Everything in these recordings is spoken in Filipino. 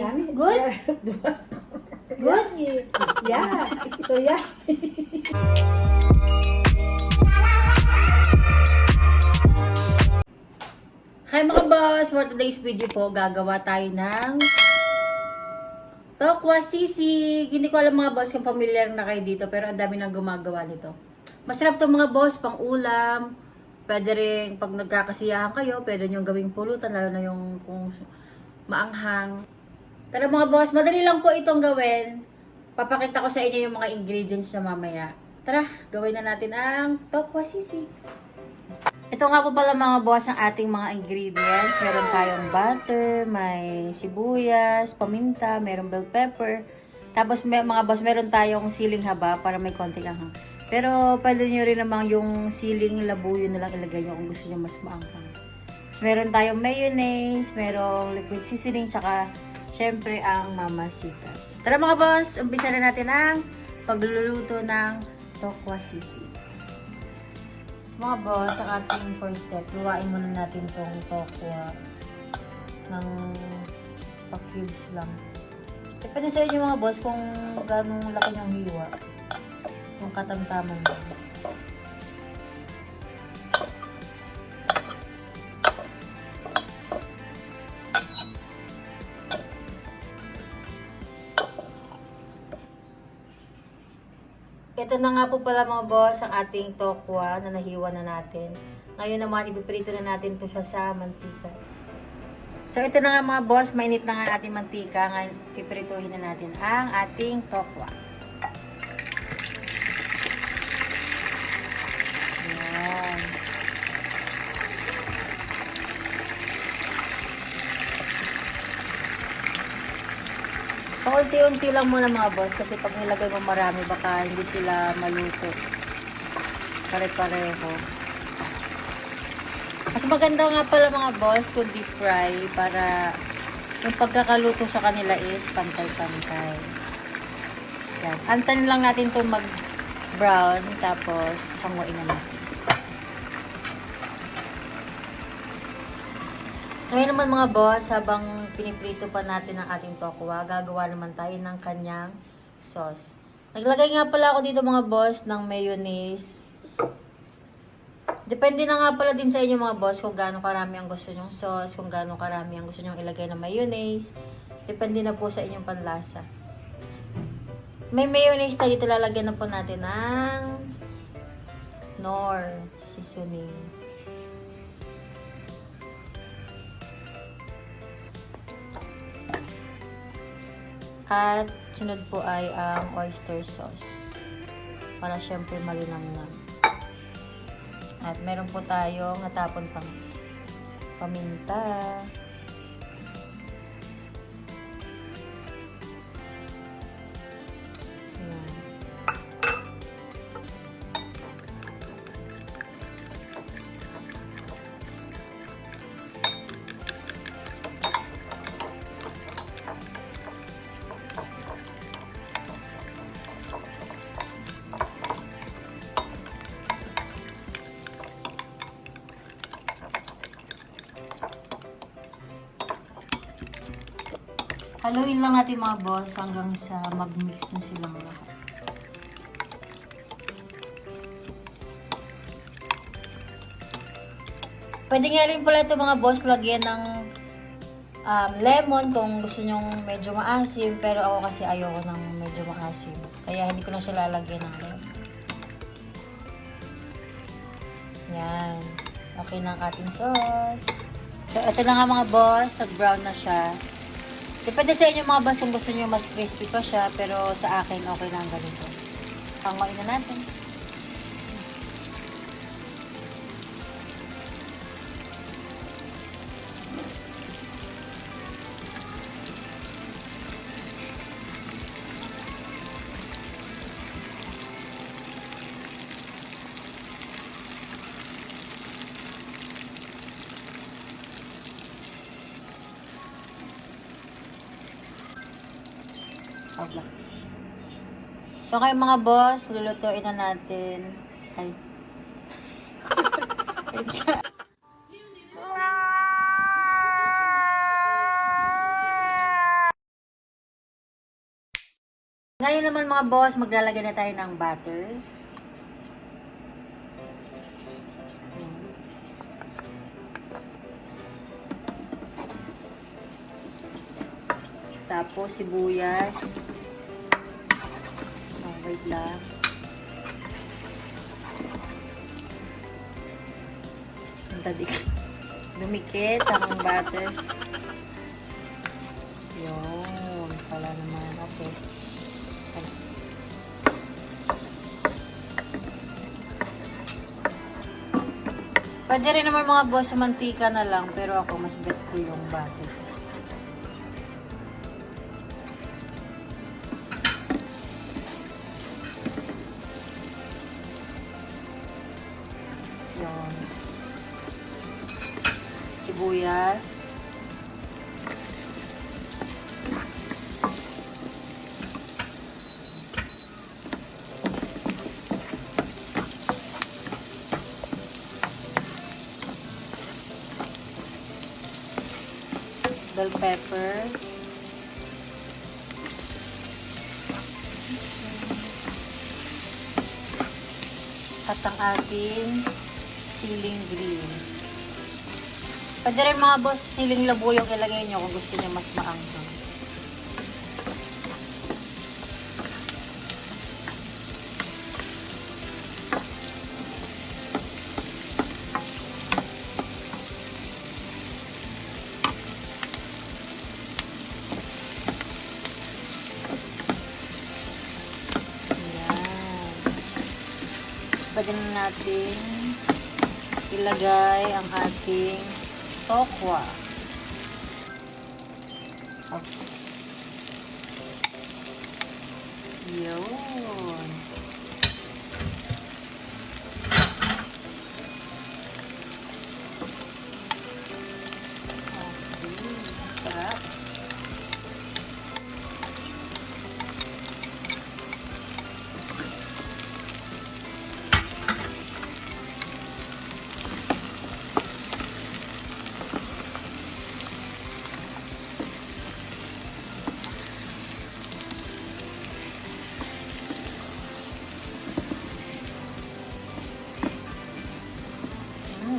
Yummy. Good? Good? Yeah. So yeah. Hi mga boss! For today's video po, gagawa tayo ng tokwa sisig. Hindi ko alam mga boss kung familiar na kayo dito, pero ang dami nang gumagawa nito. Masarap to mga boss, pang ulam. Pwede rin pag nagkakasiyahan kayo, pwede nyo gawing pulutan, lalo na yung kung maanghang. Tara mga boss, madali lang po itong gawin. Papakita ko sa inyo yung mga ingredients na mamaya. Tara, gawin na natin ang tokwa sisig. Ito nga po pala mga boss ang ating mga ingredients. Meron tayong butter, may sibuyas, paminta, merong bell pepper. Tapos mga boss, meron tayong siling haba para may konting anghang. Pero pwede nyo rin namang yung siling labuyo na lang ilagay nyo kung gusto nyo mas maanghang. Tapos meron tayong mayonnaise, merong liquid seasoning, tsaka syempre ang mamasitas. Tara mga boss, umpisa na natin ang pagluluto ng tokwa sisig. Mga boss, ang ating first step, luwain muna natin itong tokwa ng pa-cubes lang. Depende sa inyo mga boss kung gano'ng laki niyang hiwa. Kung katamtaman lang. Ito na nga po pala mga boss ang ating tokwa na nahiwa na natin. Ngayon naman ipiprito na natin ito siya sa mantika. So ito na nga mga boss, mainit na nga ating mantika. Ngayon iprituhin na natin ang ating tokwa. Ayan. Paunti-unti lang muna mga boss kasi pag nilagay mo marami baka hindi sila maluto. Pare-pareho. Mas maganda nga pala mga boss to deep fry para yung pagkakaluto sa kanila is pantay-pantay. Yan. Antayin lang natin to mag-brown tapos hanguin na natin. Ngayon naman mga boss, habang piniprito pa natin ang ating tokwa, gagawa naman tayo ng kanyang sauce. Naglagay nga pala ako dito mga boss ng mayonnaise. Depende na nga pala din sa inyo mga boss kung gaano karami ang gusto nyong sauce, kung gaano karami ang gusto nyong ilagay na mayonnaise. Depende na po sa inyong panlasa. May mayonnaise tayo dito, lalagyan na po natin ng Knorr seasoning. At sunod po ay ang oyster sauce. Para syempre malinamnam. At meron po tayong natapon pang paminta. Ayan. Haluin lang natin mga boss hanggang sa mag-mix na silang lahat. Pwede nga rin pala ito mga boss lagyan ng lemon kung gusto nyong medyo maasim, pero ako kasi ayoko ng medyo maasim. Kaya hindi ko na siya lalagyan ng lemon. Yan. Okay na ang ating sauce. So ito na nga mga boss, nag-brown na siya. Depende sa inyo mga boss kung gusto nyo mas crispy pa siya, pero sa akin okay na ang ganito. Panguin na natin. Okay. So kayo mga boss, lulutuin na natin. Ay. Ngayon naman mga boss, maglalagay na tayo ng butter. Tapos sibuyas. Oh, wait lang. Dumikit ang butter. Yun. Pala naman. Okay. Pwede rin naman mga boss sa mantika na lang. Pero ako mas bet ko yung butter. Yun. Sibuyas. Bell pepper. At ang ating siling green. Pwede rin mga boss, siling labuyong ilagay nyo kung gusto nyo mas maanghang. Pwede na natin ilagay ang ating tokwa. Okay. Yun. Okay. Sarap.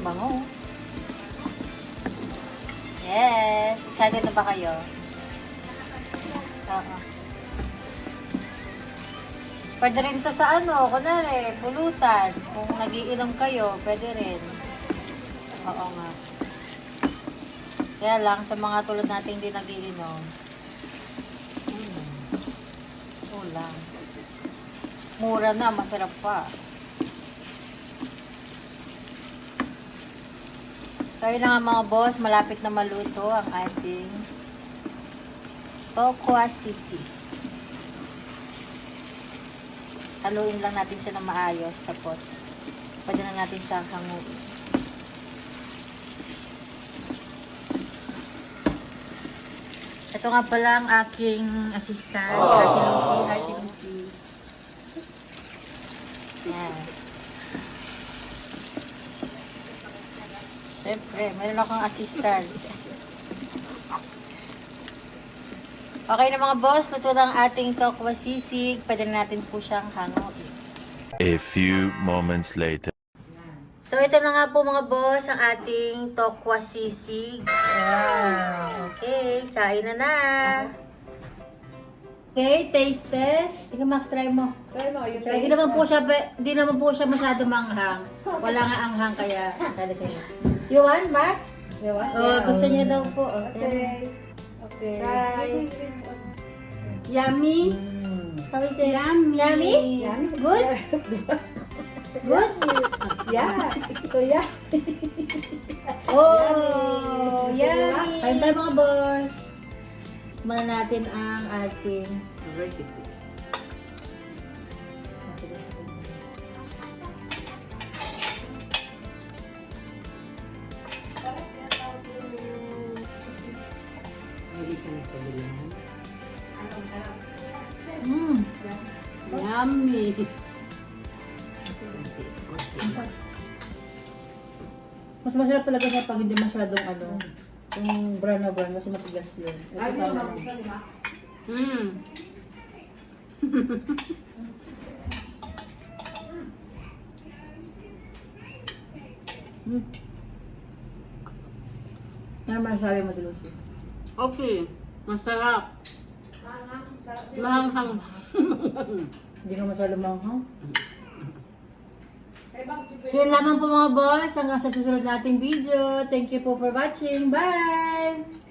Bango. Yes! Excited na ba kayo? Oo. Pwede rin to sa kunwari, pulutan. Kung nagiinom kayo, pwede rin. Oo nga. Kaya lang, sa mga tulad natin hindi nagiinom, ulang. Mura na, masarap pa. So, yun na nga mga boss, malapit na maluto ang ating tokwa sisig. Haluin lang natin siya ng maayos, tapos pwede na natin siyang hanguin. Ito nga pala ang aking assistant, Ate Lucy. Hi, Ate Lucy. Yan. Siyempre, meron akong assistant. Okay na mga boss, luto ng ating tokwa sisig. Pwede na natin po siyang hanguin. A few moments later. So, ito na nga po mga boss, ang ating tokwa sisig. Wow! Okay, kain na na! Okay, taste test. Ikaw, Max, try mo. Try mo, yung Hindi naman po siya masyado manghang. Wala nga anghang, kaya dali kayo. You want, Max? You want? Oh, gusto niya daw po. Okay. Okay. Try. Yummy? How is it? Yummy. Yummy? Good? Good? Yeah. So, yeah. Oh, Yummy. Kain tayo mga boss. Muna natin ang ating recipe. Yummy. Mas masarap talaga siya pag hindi masyadong yung brown na brown, mas matigas yun. Ito tama lang. Ano masasabi mo, Lucy? Okay. Masarap. Mahanghang. Hindi ka masyado manghang. So yun lamang po mga boss, hanggang sa susunod nating video. Thank you po for watching. Bye!